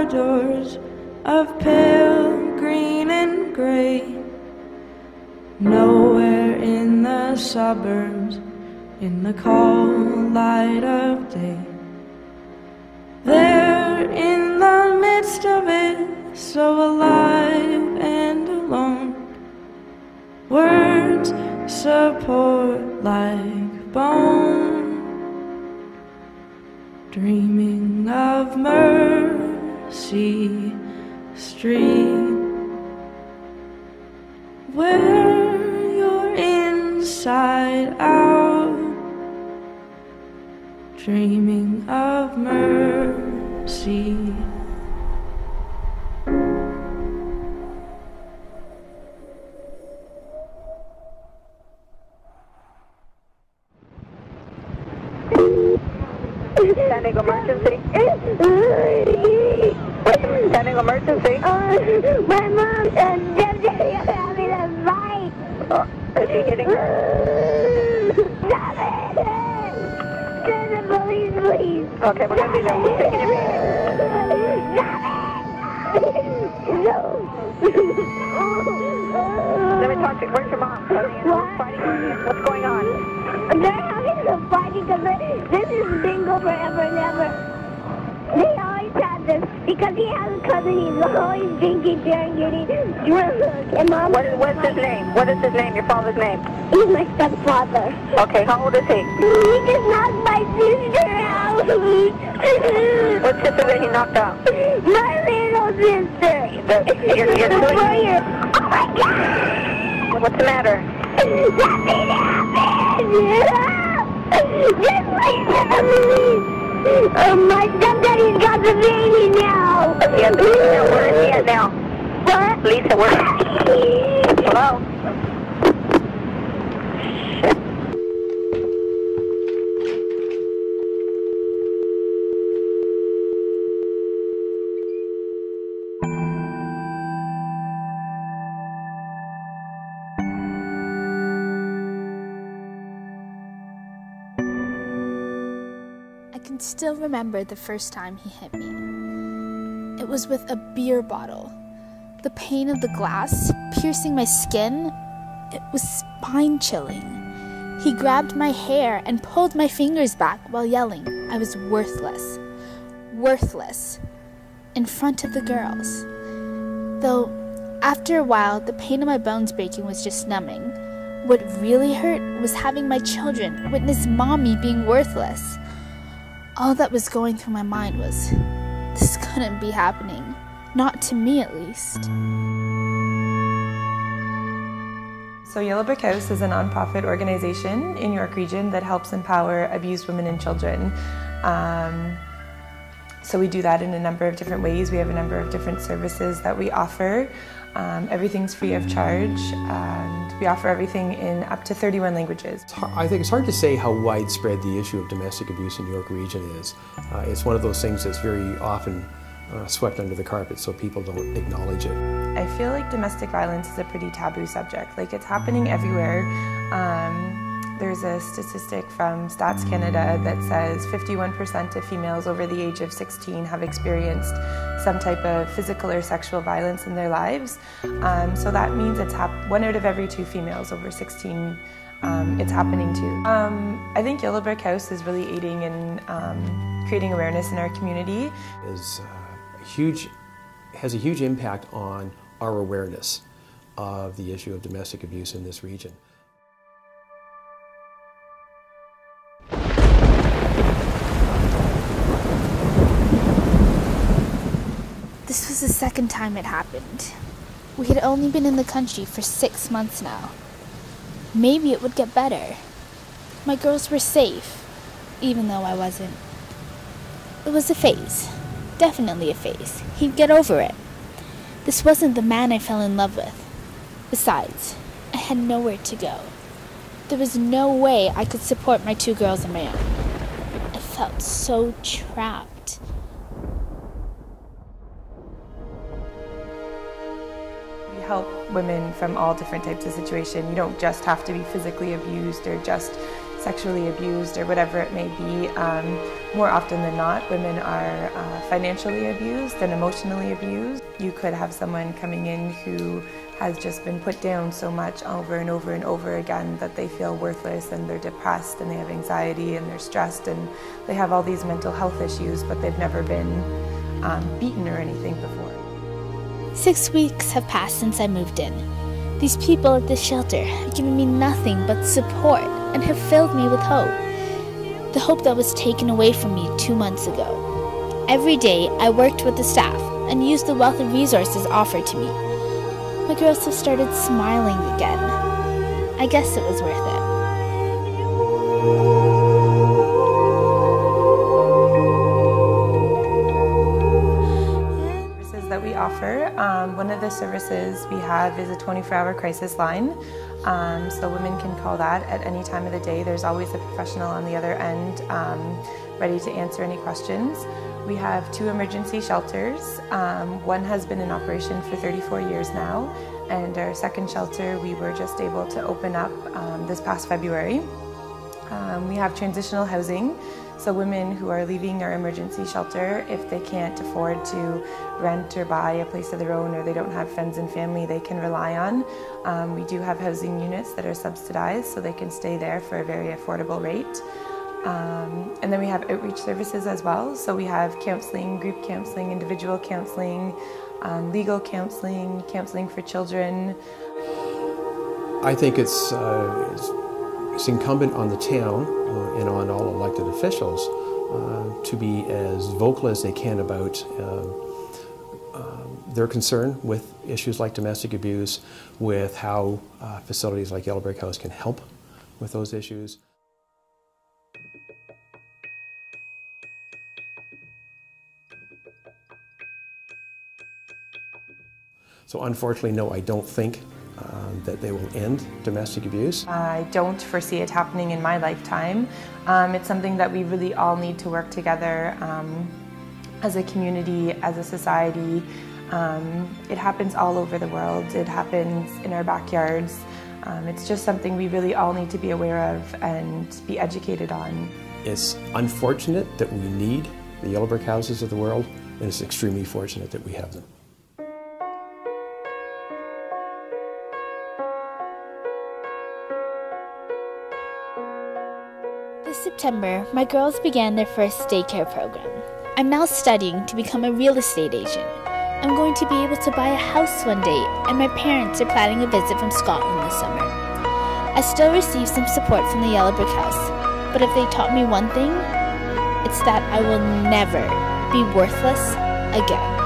corridors of pale green and gray. Nowhere in the suburbs, in the cold light of day. There in the midst of it, so alive and alone, words support like bone. Dreaming of Mercy Street, where you're inside out. Dreaming of mercy. Standing emergency. Standing emergency. My mom and Debbie are having a fight. Is he hitting her? Stop it! Send the police, please. Okay, we're going to be there. We're taking your baby. Stop it! Let me talk to you. Where's your mom? Who's fighting with you? What's going on? They're having a fight because this is bingo forever and ever. They always have this because he has a cousin. He's always drinking beer and getting drunk. And Mom, What's his name? What is his name? Your father's name? he's my stepfather. Okay, how old is he? He just knocked my sister out. What sister that he knocked out? My little sister. Your twin? Oh my God! What's the matter? Nothing happened! Just listen to me! My stepdaddy's got the baby now! Yes, Lisa, where is he at now? What? Lisa, where? Hello? I can still remember the first time he hit me. It was with a beer bottle. The pain of the glass piercing my skin, it was spine-chilling. He grabbed my hair and pulled my fingers back while yelling I was worthless. Worthless. In front of the girls. Though, after a while, the pain of my bones breaking was just numbing. What really hurt was having my children witness Mommy being worthless. All that was going through my mind was, this couldn't be happening. Not to me, at least. So Yellow Brick House is a nonprofit organization in York Region that helps empower abused women and children. So we do that in a number of different ways. We have a number of different services that we offer. Everything's free of charge, and we offer everything in up to 31 languages. I think it's hard to say how widespread the issue of domestic abuse in York Region is. It's one of those things that's very often swept under the carpet, so people don't acknowledge it. I feel like domestic violence is a pretty taboo subject. Like, it's happening everywhere. There's a statistic from Stats Canada that says 51% of females over the age of 16 have experienced some type of physical or sexual violence in their lives. So that means it's 1 out of every 2 females over 16 it's happening to. I think Yellow Brick House is really aiding in creating awareness in our community. Has a huge impact on our awareness of the issue of domestic abuse in this region. This was the second time it happened. We had only been in the country for 6 months now. Maybe it would get better. My girls were safe, even though I wasn't. It was a phase. Definitely a phase. He'd get over it. This wasn't the man I fell in love with. Besides, I had nowhere to go. There was no way I could support my 2 girls on my own. I felt so trapped. We help women from all different types of situations. You don't just have to be physically abused or just sexually abused or whatever it may be. More often than not, women are financially abused and emotionally abused. You could have someone coming in who has just been put down so much over and over and over again that they feel worthless and they're depressed and they have anxiety and they're stressed and they have all these mental health issues, but they've never been beaten or anything before. 6 weeks have passed since I moved in. These people at this shelter have given me nothing but support and have filled me with hope. The hope that was taken away from me 2 months ago. Every day I worked with the staff and used the wealth of resources offered to me. My girls have started smiling again. I guess it was worth it. That we offer. One of the services we have is a 24-hour crisis line. So women can call that at any time of the day. There's always a professional on the other end ready to answer any questions. We have 2 emergency shelters. One has been in operation for 34 years now, and our second shelter we were just able to open up this past February. We have transitional housing. So women who are leaving our emergency shelter, if they can't afford to rent or buy a place of their own or they don't have friends and family they can rely on, we do have housing units that are subsidized so they can stay there for a very affordable rate. And then we have outreach services as well. So we have counseling, group counseling, individual counseling, legal counseling, counseling for children. I think it's incumbent on the town and on all elected officials to be as vocal as they can about their concern with issues like domestic abuse, with how facilities like Yellow Brick House can help with those issues. So unfortunately, no, I don't think that they will end domestic abuse. I don't foresee it happening in my lifetime. It's something that we really all need to work together as a community, as a society. It happens all over the world. It happens in our backyards. It's just something we really all need to be aware of and be educated on. It's unfortunate that we need the Yellow Brick Houses of the world, and it's extremely fortunate that we have them. This September, my girls began their first daycare program. I'm now studying to become a real estate agent. I'm going to be able to buy a house one day, and my parents are planning a visit from Scotland this summer. I still receive some support from the Yellow Brick House, but if they taught me one thing, it's that I will never be worthless again.